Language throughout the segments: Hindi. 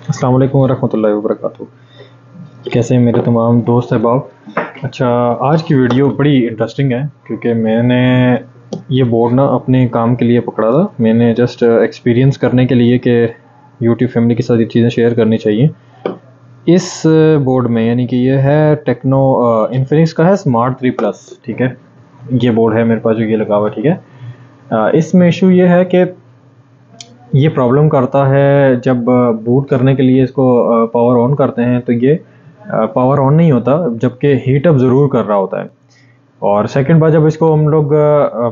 अस्सलाम वालेकुम रहमतुल्लाहि व बरकातुहू। कैसे हैं मेरे तमाम दोस्त अहबाब। अच्छा, आज की वीडियो बड़ी इंटरेस्टिंग है क्योंकि मैंने ये बोर्ड ना अपने काम के लिए पकड़ा था। मैंने जस्ट एक्सपीरियंस करने के लिए कि यूट्यूब फैमिली के साथ ये चीज़ें शेयर करनी चाहिए। इस बोर्ड में यानी कि ये है टेक्नो इन्फिनिक्स का है स्मार्ट 3 प्लस। ठीक है, ये बोर्ड है मेरे पास जो ये लगा हुआ है। ठीक है, इसमें इशू ये है कि ये प्रॉब्लम करता है जब बूट करने के लिए इसको पावर ऑन करते हैं तो ये पावर ऑन नहीं होता, जबकि हीट अप ज़रूर कर रहा होता है। और सेकंड बार जब इसको हम लोग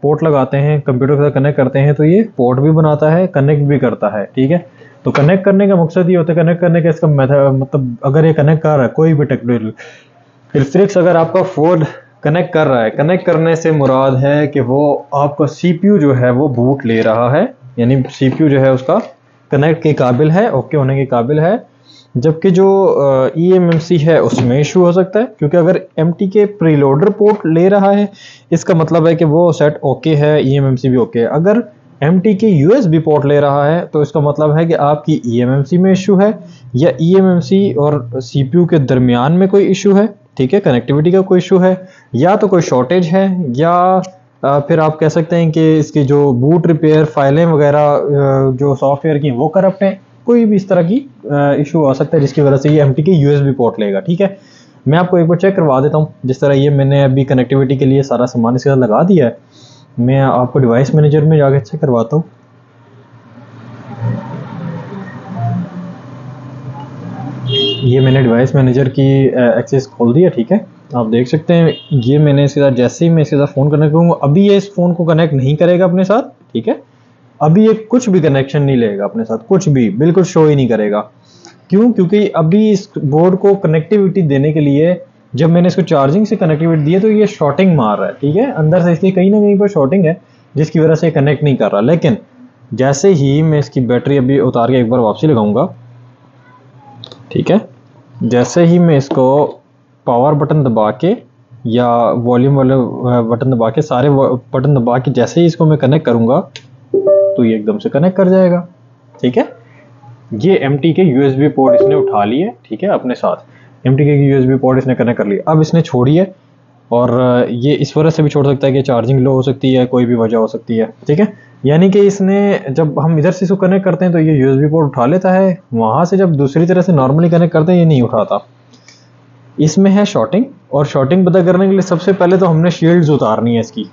पोर्ट लगाते हैं, कंप्यूटर के साथ कनेक्ट करते हैं, तो ये पोर्ट भी बनाता है, कनेक्ट भी करता है। ठीक है, तो कनेक्ट करने का मकसद ये होता है, कनेक्ट करने का इसका मेथड मतलब अगर ये कनेक्ट कर रहा है कोई भी टेक्नोलॉजी, इलेक्ट्रिक्स अगर आपका फोन कनेक्ट कर रहा है, कनेक्ट करने से मुराद है कि वो आपका सीपीयू जो है वो बूट ले रहा है, यानी सीपीयू जो है उसका कनेक्ट के काबिल है, ओके होने के काबिल है। जबकि जो ईएमएमसी है उसमें इशू हो सकता है, क्योंकि अगर एमटी के प्रीलोडर पोर्ट ले रहा है इसका मतलब है कि वो सेट ओके है, ईएमएमसी भी ओके है। अगर एमटी के यूएसबी पोर्ट ले रहा है तो इसका मतलब है कि आपकी ईएमएमसी में इशू है, या ईएमएमसी और सीपीयू के दरमियान में कोई इशू है। ठीक है, कनेक्टिविटी का कोई इशू है, या तो कोई शॉर्टेज है, या फिर आप कह सकते हैं कि इसकी जो बूट रिपेयर फाइलें वगैरह जो सॉफ्टवेयर की वो करप्ट हैं। कोई भी इस तरह की इशू आ सकता है जिसकी वजह से ये एमटी के यूएसबी पोर्ट लेगा। ठीक है, मैं आपको एक बार चेक करवा देता हूँ। जिस तरह ये मैंने अभी कनेक्टिविटी के लिए सारा सामान इसके साथ लगा दिया है, मैं आपको डिवाइस मैनेजर में जाकर चेक करवाता हूँ। ये मैंने डिवाइस मैनेजर की एक्सेस खोल दिया। ठीक है, आप देख सकते हैं ये मैंने इसके साथ जैसे ही मैं इसके साथ फ़ोन कनेक्ट करूँगा, अभी ये इस फ़ोन को कनेक्ट नहीं करेगा अपने साथ। ठीक है, अभी ये कुछ भी कनेक्शन नहीं लेगा अपने साथ, कुछ भी बिल्कुल शो ही नहीं करेगा। क्यों? क्योंकि अभी इस बोर्ड को कनेक्टिविटी देने के लिए जब मैंने इसको चार्जिंग से कनेक्टिविटी दी है तो ये शॉर्टिंग मार रहा है। ठीक है, अंदर से इसलिए कहीं ना कहीं पर शॉर्टिंग है जिसकी वजह से कनेक्ट नहीं कर रहा। लेकिन जैसे ही मैं इसकी बैटरी अभी उतार के एक बार वापसी लगाऊंगा, ठीक है, जैसे ही मैं इसको पावर बटन दबा के या वॉल्यूम वाले बटन दबा के, सारे बटन दबा के जैसे ही इसको मैं कनेक्ट करूंगा तो ये एकदम से कनेक्ट कर जाएगा। ठीक है, ये एमटी के यूएसबी पोर्ट इसने उठा लिए। ठीक है, अपने साथ एमटी के यूएसबी पोर्ट इसने कनेक्ट कर लिया। अब इसने छोड़ी है, और ये इस वजह से भी छोड़ सकता है कि चार्जिंग लो हो सकती है, कोई भी वजह हो सकती है। ठीक है, यानी कि इसने जब हम इधर से इसको कनेक्ट करते हैं तो ये यूएसबी पोर्ट उठा लेता है, वहां से जब दूसरी तरह से नॉर्मली कनेक्ट करते हैं ये नहीं उठाता। इसमें है शॉर्टिंग, और शॉर्टिंग पता करने के लिए सबसे पहले तो हमने शील्ड्स उतारनी है इसकी,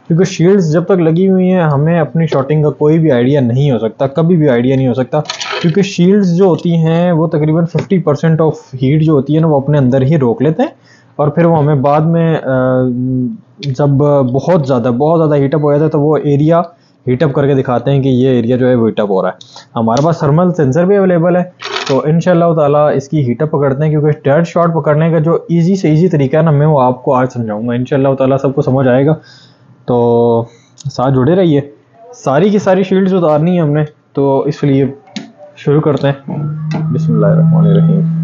क्योंकि शील्ड्स जब तक लगी हुई हैं हमें अपनी शॉर्टिंग का कोई भी आइडिया नहीं हो सकता, कभी भी आइडिया नहीं हो सकता। क्योंकि शील्ड्स जो होती हैं वो तकरीबन 50% ऑफ हीट जो होती है ना वो अपने अंदर ही रोक लेते हैं, और फिर वो हमें बाद में जब बहुत ज़्यादा हीटअप हो जाता है तो वो एरिया हीटअप करके दिखाते हैं कि ये एरिया जो है वो हीटअप हो रहा है। हमारे पास थर्मल सेंसर भी अवेलेबल है, तो इंशाल्लाह ताला इसकी हीटअप पकड़ते हैं। क्योंकि डेड शॉट पकड़ने का जो ईजी से ईजी तरीका है ना, मैं वो आपको आज समझाऊंगा। इंशाल्लाह ताला सबको समझ आएगा, तो साथ जुड़े रहिए। सारी की सारी शील्ड्स उतारनी है हमने, तो इसलिए शुरू करते हैं। बिस्मिल्लाहिर्रहमानिर्रहीम।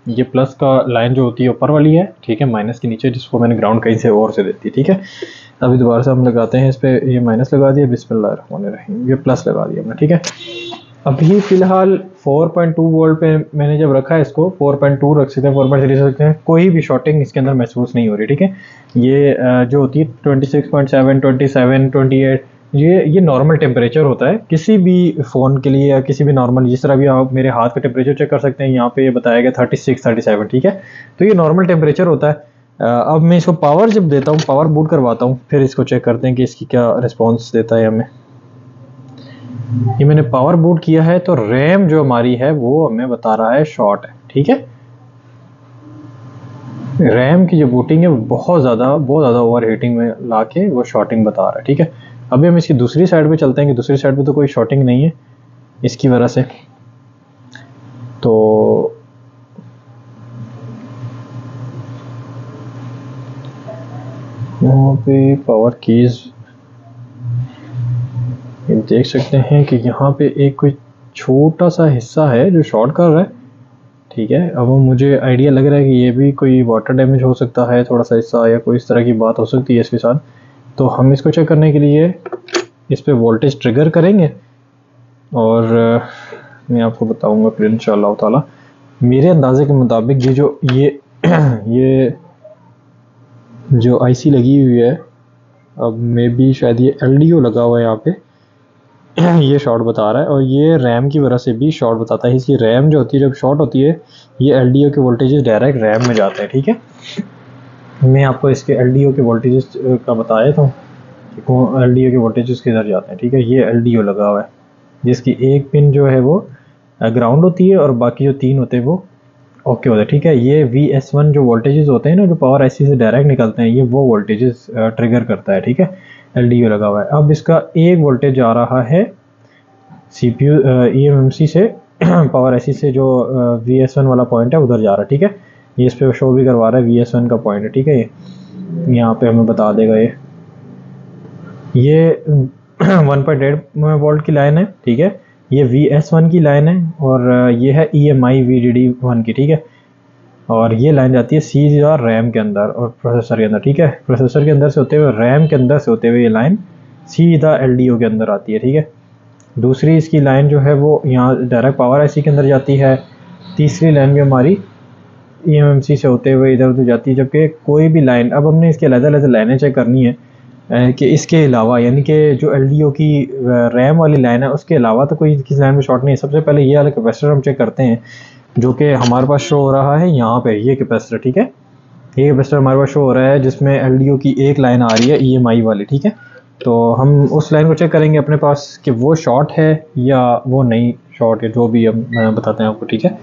ये प्लस का लाइन जो होती है ऊपर वाली है, ठीक है, माइनस के नीचे, जिसको मैंने ग्राउंड कहीं से और से देती है। ठीक है, अभी दोबारा से हम लगाते हैं इस पर, ये माइनस लगा दिया, बिस्मिल्लाहिर्रहमानिर्रहीम, ये प्लस लगा दिया हमने। ठीक है, अभी फिलहाल 4.2 वोल्ट पे मैंने जब रखा है इसको, 4.2 रख सकते हैं, 4.3 रख सकते हैं, कोई भी शॉर्टिंग इसके अंदर महसूस नहीं हो रही। ठीक है, ये जो होती है 26.7, 27, 28, ये नॉर्मल टेम्परेचर होता है किसी भी फ़ोन के लिए, या किसी भी नॉर्मल, जिस तरह भी आप मेरे हाथ का टेम्परेचर चेक कर सकते हैं, यहाँ पे ये बताया गया 36, 37। ठीक है, तो ये नॉर्मल टेम्परेचर होता है। अब मैं इसको पावर जब देता हूँ, पावर बूट करवाता हूँ, फिर इसको चेक करते हैं कि इसकी क्या रिस्पॉन्स देता है हमें। ये मैंने पावर बूट किया है तो रैम जो हमारी है वो हमें बता रहा है शॉर्ट है। ठीक है, रैम की जो बूटिंग है वो बहुत ज़्यादा ओवर हीटिंग में ला के वो शॉर्टिंग बता रहा है, ठीक है। अभी हम इसकी दूसरी साइड पे चलते हैं कि दूसरी साइड पे तो कोई शॉर्टिंग नहीं है इसकी वजह से। तो यहाँ पे पावर कीज़ देख सकते हैं कि यहाँ पे एक कोई छोटा सा हिस्सा है जो शॉर्ट कर रहा है, ठीक है। अब मुझे आइडिया लग रहा है कि ये भी कोई वाटर डैमेज हो सकता है थोड़ा सा हिस्सा, या कोई इस तरह की बात हो सकती है इसके साथ। तो हम इसको चेक करने के लिए इस पे वोल्टेज ट्रिगर करेंगे और मैं आपको बताऊंगा फिर इंशाल्लाह ताला। मेरे अंदाजे के मुताबिक ये जो आईसी लगी हुई है, अब मे बी शायद ये एलडीओ लगा हुआ है यहाँ पे, ये शॉर्ट बता रहा है और ये रैम की वजह से भी शॉर्ट बताता है। इसकी रैम जो होती है जब शॉर्ट होती है ये एलडीओ के वोल्टेजेस डायरेक्ट रैम में जाते हैं, ठीक है। मैं आपको इसके एलडीओ के वोल्टेजेस का बताया था कि एलडीओ के वोल्टेजेस किधर जाते हैं, ठीक है। ये एलडीओ लगा हुआ है जिसकी एक पिन जो है वो ग्राउंड होती है और बाकी जो 3 होते हैं वो ओके होता है, ठीक है। ये VS1 जो वोल्टेजेस होते हैं ना जो पावर आईसी से डायरेक्ट निकलते हैं, ये वो वोल्टेजेस ट्रिगर करता है, ठीक है। एलडीओ लगा हुआ है। अब इसका एक वोल्टेज आ रहा है CPU EMMC से पावर आईसी से जो VS1 वाला पॉइंट है उधर जा रहा है, ठीक है। ये इस पे शो भी करवा रहा है VS1 का पॉइंट है, ठीक है। ये यहाँ पे हमें बता देगा ये 1.8 वोल्ट की लाइन है, ठीक है। ये VS1 की लाइन है और ये है EMI VDD1 की, ठीक है। और ये लाइन जाती है सीधा रैम के अंदर और प्रोसेसर के अंदर, ठीक है। प्रोसेसर के अंदर से होते हुए रैम के अंदर से होते हुए ये लाइन सीधा एलडीओ के अंदर आती है, ठीक है। दूसरी इसकी लाइन जो है वो यहाँ डायरेक्ट पावर आईसी के अंदर जाती है। तीसरी लाइन भी हमारी EMMC से होते हुए इधर उधर जाती है। जबकि कोई भी लाइन, अब हमने इसके अलग-अलग लाइनें चेक करनी है कि इसके अलावा, यानी कि जो एलडीओ की रैम वाली लाइन है उसके अलावा तो कोई किसी लाइन में शॉर्ट नहीं है। सबसे पहले ये वाला कैपेसिटर हम चेक करते हैं जो कि हमारे पास शो हो रहा है यहाँ पे, ये कैपेसिटर, ठीक है। ये कैपेसिटर हमारे पास शो हो रहा है जिसमें एलडीओ की एक लाइन आ रही है EMI वाली, ठीक है। तो हम उस लाइन को चेक करेंगे अपने पास कि वो शॉर्ट है या वो नहीं शॉर्ट है, जो भी हम बताते हैं आपको, ठीक है।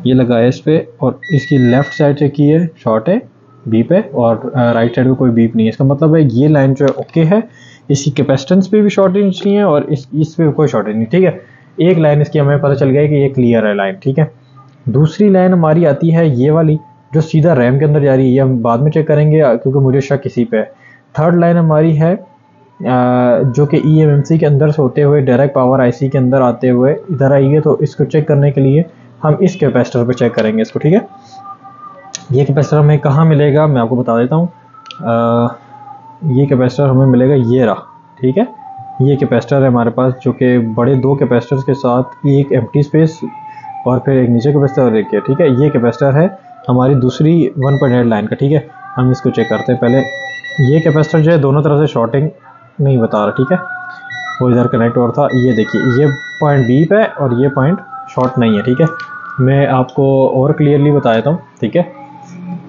ये लगा है इस पर और इसकी लेफ़्ट साइड चेक की है, शॉर्ट है बीप है, और राइट साइड पे कोई बीप नहीं है। इसका मतलब है ये लाइन जो है ओके है, इसकी कैपेसिटेंस पे भी शॉर्टेज नहीं है और इस पे कोई शॉर्टेज नहीं, ठीक है। एक लाइन इसकी हमें पता चल गया है कि ये क्लियर है लाइन, ठीक है। दूसरी लाइन हमारी आती है ये वाली जो सीधा रैम के अंदर जा रही है, ये हम बाद में चेक करेंगे क्योंकि मुझे शक इसी पे है। थर्ड लाइन हमारी है जो कि EMMC के अंदर से होते हुए डायरेक्ट पावर आईसी के अंदर आते हुए इधर आई है। तो इसको चेक करने के लिए हम इस कैपेसिटर पे चेक करेंगे इसको, ठीक है। ये कैपेसिटर हमें कहाँ मिलेगा मैं आपको बता देता हूँ। ये कैपेसिटर हमें मिलेगा ये रहा, ठीक है। ये कैपेसिटर है हमारे पास जो कि बड़े 2 कैपेसिटर्स के साथ एक एम्प्टी स्पेस और फिर एक नीचे कैपेसिटर और एक, ठीक है। ये कैपेसिटर है हमारी दूसरी 1.8 लाइन का, ठीक है। हम इसको चेक करते हैं पहले। ये कैपेसिटर जो है दोनों तरफ से शॉर्टिंग नहीं बता रहा, ठीक है। वो इधर कनेक्ट और था, ये देखिए ये पॉइंट बीप है और ये पॉइंट शॉर्ट नहीं है, ठीक है। मैं आपको और क्लियरली बता देता हूँ, ठीक है।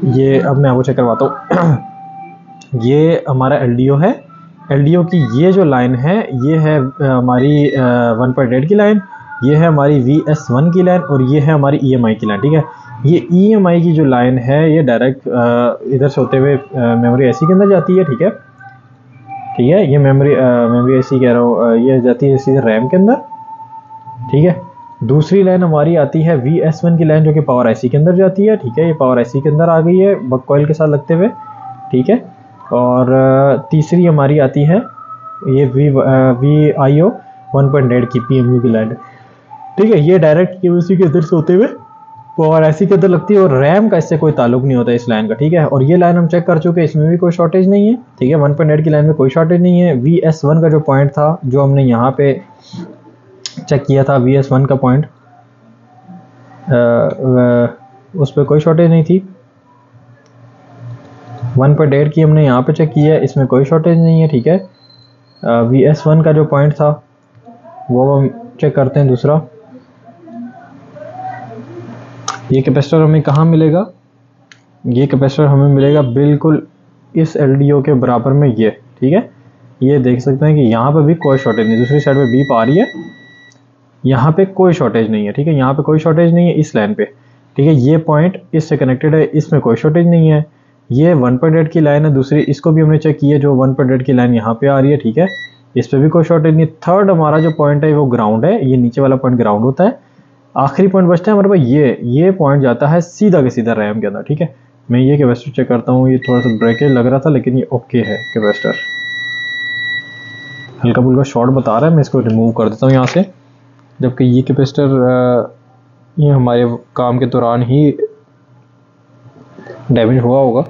ये अब मैं आपको चेक करवाता हूँ। ये हमारा एलडीओ है, एलडीओ की ये जो लाइन है ये है हमारी 1.8 की लाइन, ये है हमारी VS1 की लाइन और ये है हमारी EMI की लाइन, ठीक है। ये EMI की जो लाइन है ये डायरेक्ट इधर से होते हुए मेमोरी आईसी के अंदर जाती है, ठीक है। ठीक है, ये मेमोरी आईसी कह रहा हूँ, ये जाती है सीधे रैम के अंदर, ठीक है। दूसरी लाइन हमारी आती है VS1 की लाइन जो कि पावर आईसी के अंदर जाती है, ठीक है। ये पावर आईसी के अंदर आ गई है बक कॉइल के साथ लगते हुए, ठीक है। और तीसरी हमारी आती है ये VIO 1.8 की PMU की लाइन, ठीक है। ये डायरेक्ट केबीसी के अंदर से होते हुए पावर आईसी के अंदर लगती है और रैम का इससे कोई ताल्लुक नहीं होता इस लाइन का, ठीक है। और ये लाइन हम चेक कर चुके हैं, इसमें भी कोई शॉर्टेज नहीं है, ठीक है। 1.8 की लाइन में कोई शॉर्टेज नहीं है। VS1 का जो पॉइंट था जो हमने यहाँ पे चेक किया था, VS1 का पॉइंट उस पर कोई शॉर्टेज नहीं थी। 1.8 की हमने यहाँ पे चेक किया है, इसमें कोई शॉर्टेज नहीं है, ठीक है। VS1 का जो पॉइंट था वो हम चेक करते हैं दूसरा। ये कैपेसिटर हमें कहाँ मिलेगा? ये कैपेसिटर हमें मिलेगा बिल्कुल इस LDO के बराबर में, ये, ठीक है। ये देख सकते हैं कि यहाँ पे भी कोई शॉर्टेज नहीं, दूसरी साइड पे बीप आ रही है, यहाँ पे कोई शॉर्टेज नहीं है, ठीक है। यहाँ पे कोई शॉर्टेज नहीं है इस लाइन पे। ठीक है। ये पॉइंट इससे कनेक्टेड है, इसमें कोई शॉर्टेज नहीं है। ये 1.8 की लाइन है दूसरी, इसको भी हमने चेक किया, जो 1.8 की लाइन यहाँ पे आ रही है, ठीक है, इस पर भी कोई शॉर्टेज नहीं। थर्ड हमारा जो पॉइंट है वो ग्राउंड है, ये नीचे वाला पॉइंट ग्राउंड होता है। आखिरी पॉइंट बचता है हमारे पास, ये पॉइंट जाता है सीधा के सीधा रैम के अंदर, ठीक है। मैं ये कैपेसिटर चेक करता हूँ, ये थोड़ा सा ब्रेकेज लग रहा था लेकिन ये ओके है कैपेसिटर, हल्का फुल्का शॉर्ट बता रहा है। मैं इसको रिमूव कर देता हूँ यहाँ से, जबकि ये कैपेसिटर ये हमारे काम के दौरान ही डैमेज हुआ होगा।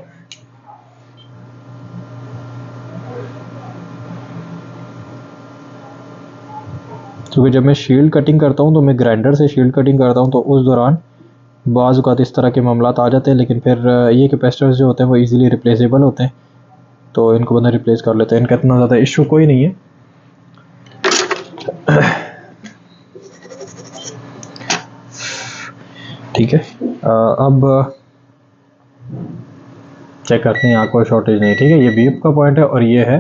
क्योंकि जब मैं शील्ड कटिंग करता हूँ तो मैं ग्राइंडर से शील्ड कटिंग करता हूँ, तो उस दौरान बाज़ औक़ात इस तरह के मामलात आ जाते हैं। लेकिन फिर ये कैपेसिटर्स जो होते हैं वो इजीली रिप्लेसेबल होते हैं, तो इनको बंदा रिप्लेस कर लेते हैं, इनका इतना ज़्यादा इशू कोई नहीं है। ठीक है, अब चेक करते हैं, यहाँ कोई शॉर्टेज नहीं, ठीक है। ये बीप का पॉइंट है और ये है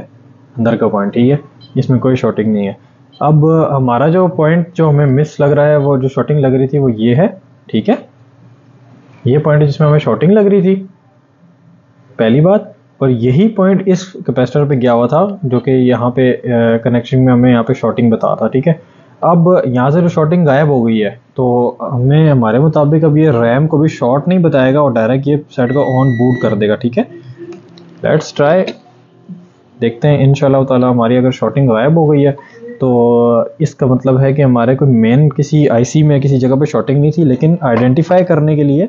अंदर का पॉइंट, ठीक है, इसमें कोई शॉर्टिंग नहीं है। अब हमारा जो पॉइंट जो हमें मिस लग रहा है, वो जो शॉर्टिंग लग रही थी वो ये है, ठीक है। ये पॉइंट जिसमें हमें शॉर्टिंग लग रही थी, पहली बात, और यही पॉइंट इस कैपेसिटर पे गया हुआ था जो कि यहाँ पे कनेक्शन में हमें यहाँ पे शॉर्टिंग बता था, ठीक है। अब यहाँ से जो शॉर्टिंग गायब हो गई है, तो हमें हमारे मुताबिक अब ये रैम को भी शॉर्ट नहीं बताएगा और डायरेक्ट ये सेट को ऑन बूट कर देगा, ठीक है। लेट्स ट्राई, देखते हैं इंशाल्लाह ताला। हमारी अगर शॉर्टिंग गायब हो गई है तो इसका मतलब है कि हमारे कोई मेन किसी आईसी में किसी जगह पे शॉर्टिंग नहीं थी, लेकिन आइडेंटिफाई करने के लिए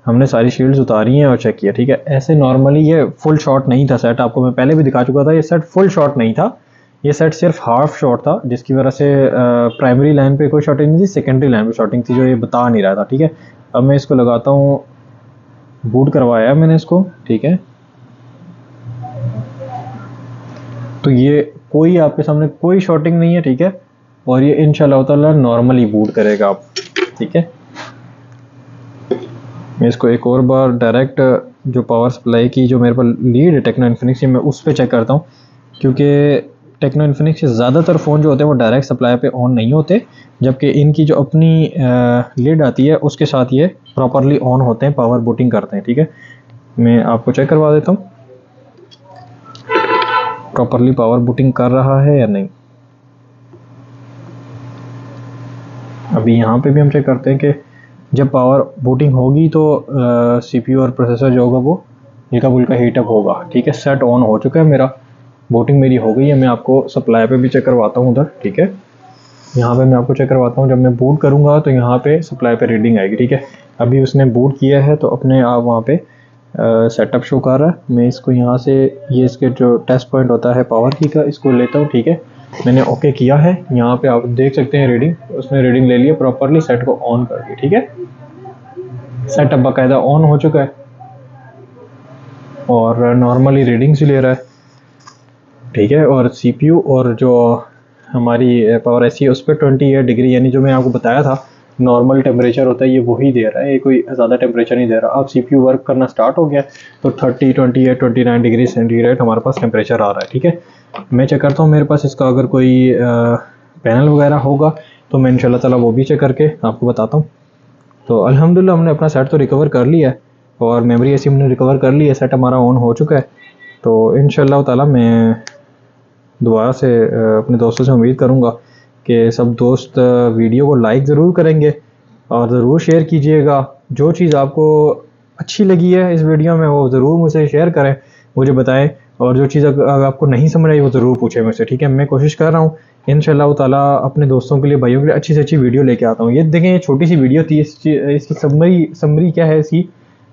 हमने सारी शील्ड्स उतारी हैं और चेक किया, ठीक है। ऐसे नॉर्मली ये फुल शॉट नहीं था सेट, आपको मैं पहले भी दिखा चुका था, ये सेट फुल शॉट नहीं था, ये सेट सिर्फ हाफ शॉट था, जिसकी वजह से प्राइमरी लाइन पे कोई शॉर्टिंग नहीं थी, सेकेंडरी लाइन पे शॉर्टिंग थी जो ये बता नहीं रहा था, ठीक है। अब मैं इसको लगाता हूँ, बूट करवाया मैंने इसको, ठीक है। तो ये कोई आपके सामने कोई शॉर्टिंग नहीं है, ठीक है, और ये इंशाल्लाह ताला नॉर्मली बूट करेगा आप, ठीक है। मैं इसको एक और बार डायरेक्ट जो पावर सप्लाई की जो मेरे पास लीड है टेक्नो इन्फिनिक्स की, मैं उस पर चेक करता हूँ, क्योंकि टेक्नो इन्फिनिक्स के ज़्यादातर फ़ोन जो होते हैं वो डायरेक्ट सप्लाई पे ऑन नहीं होते, जबकि इनकी जो अपनी लीड आती है उसके साथ ये प्रॉपरली ऑन होते हैं, पावर बूटिंग करते हैं, ठीक है। मैं आपको चेक करवा देता हूँ प्रॉपरली पावर बूटिंग कर रहा है या नहीं। अभी यहाँ पे भी हम चेक करते हैं कि जब पावर बूटिंग होगी तो सीपीयू और प्रोसेसर जो होगा वो हल्का फुल्का हीटअप होगा, ठीक है। सेट ऑन हो चुका है मेरा, बूटिंग मेरी हो गई है। मैं आपको सप्लाई पे भी चेक करवाता हूँ उधर, ठीक है। यहाँ पे मैं आपको चेक करवाता हूँ, जब मैं बूट करूँगा तो यहाँ पे सप्लाई पे रीडिंग आएगी, ठीक है। अभी उसने बूट किया है तो अपने आप वहाँ पे सेटअप शो कर रहा है। मैं इसको यहाँ से, ये इसके जो टेस्ट पॉइंट होता है पावर की का, इसको लेता हूँ, ठीक है। मैंने ओके किया है, यहाँ पे आप देख सकते हैं रीडिंग, उसने रीडिंग ले लिया प्रॉपरली, सेट को ऑन कर दिया, ठीक है। सेटअप बाकायदा ऑन हो चुका है और नॉर्मली रीडिंग्स ले रहा है, ठीक है। और सीपीयू और जो हमारी पावर ऐसी है उस पर 28 डिग्री, यानी जो मैं आपको बताया था नॉर्मल टेम्परेचर होता है, ये वही दे रहा है, ये कोई ज़्यादा टेम्परेचर नहीं दे रहा। अब सीपीयू वर्क करना स्टार्ट हो गया तो 30, 28, 29 डिग्री सेंटीग्रेड हमारे पास टेम्परेचर आ रहा है, ठीक है। मैं चेक करता हूँ मेरे पास इसका अगर कोई पैनल वगैरह होगा तो मैं इंशाल्लाह ताला वो भी चेक करके आपको बताता हूँ। तो अल्हम्दुलिल्लाह हमने अपना सेट तो रिकवर कर लिया है और मेमोरी ऐसी हमने रिकवर कर ली है, सेट हमारा ऑन हो चुका है। तो इंशाल्लाह ताला मैं दोबारा से अपने दोस्तों से उम्मीद करूँगा कि सब दोस्त वीडियो को लाइक ज़रूर करेंगे और ज़रूर शेयर कीजिएगा। जो चीज़ आपको अच्छी लगी है इस वीडियो में वो ज़रूर मुझसे शेयर करें, मुझे बताएं, और जो चीज़ अगर आपको नहीं समझ आई वो ज़रूर पूछें मुझसे, ठीक है। मैं कोशिश कर रहा हूँ इंशाल्लाह ताला अपने दोस्तों के लिए, भाइयों के लिए अच्छी से अच्छी वीडियो लेके आता हूँ। ये देखें, ये छोटी सी वीडियो थी, इसकी समरी क्या है इसकी,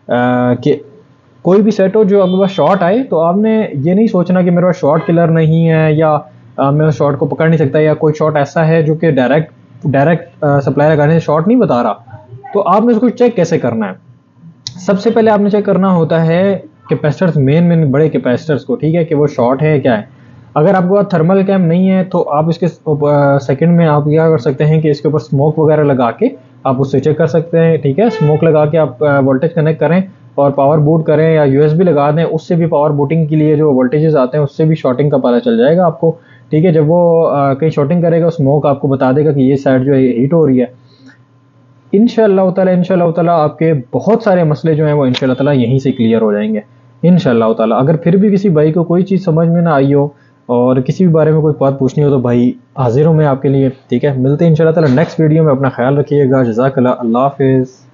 कि कोई भी सेट हो जो आपके पास शॉट आए तो आपने ये नहीं सोचना कि मेरे पास शॉट किलर नहीं है या मैं उस शॉट को पकड़ नहीं सकता, या कोई शॉट ऐसा है जो कि डायरेक्ट सप्लाई लगाने से शॉट नहीं बता रहा। तो आपने उसको चेक कैसे करना है? सबसे पहले आपने चेक करना होता है कैपेसिटर्स, मेन बड़े कैपेसिटर्स को, ठीक है, कि वो शॉर्ट है क्या है। अगर आपके पास थर्मल कैम नहीं है तो आप इसके सेकंड में आप क्या कर सकते हैं कि इसके ऊपर स्मोक वगैरह लगा के आप उससे चेक कर सकते हैं, ठीक है। स्मोक लगा के आप वोल्टेज कनेक्ट करें और पावर बूट करें, या यूएसबी लगा दें, उससे भी पावर बूटिंग के लिए जो वोल्टेजेस आते हैं उससे भी शॉर्टिंग का पता चल जाएगा आपको, ठीक है। जब वो कहीं शॉर्टिंग करेगा स्मोक आपको बता देगा कि ये साइड जो है हीट हो रही है। इंशाअल्लाह ताला आपके बहुत सारे मसले जो हैं वो इंशाअल्लाह ताला यहीं से क्लियर हो जाएंगे इंशाअल्लाह ताला। अगर फिर भी किसी भाई को कोई चीज़ समझ में ना आई हो और किसी भी बारे में कोई बात पूछनी हो तो भाई हाजिर हूँ मैं आपके लिए, ठीक है। मिलते हैं इंशाअल्लाह ताला नेक्स्ट वीडियो में। अपना ख्याल रखिएगा। जज़ाकल्लाह। अल्लाह हाफिज़।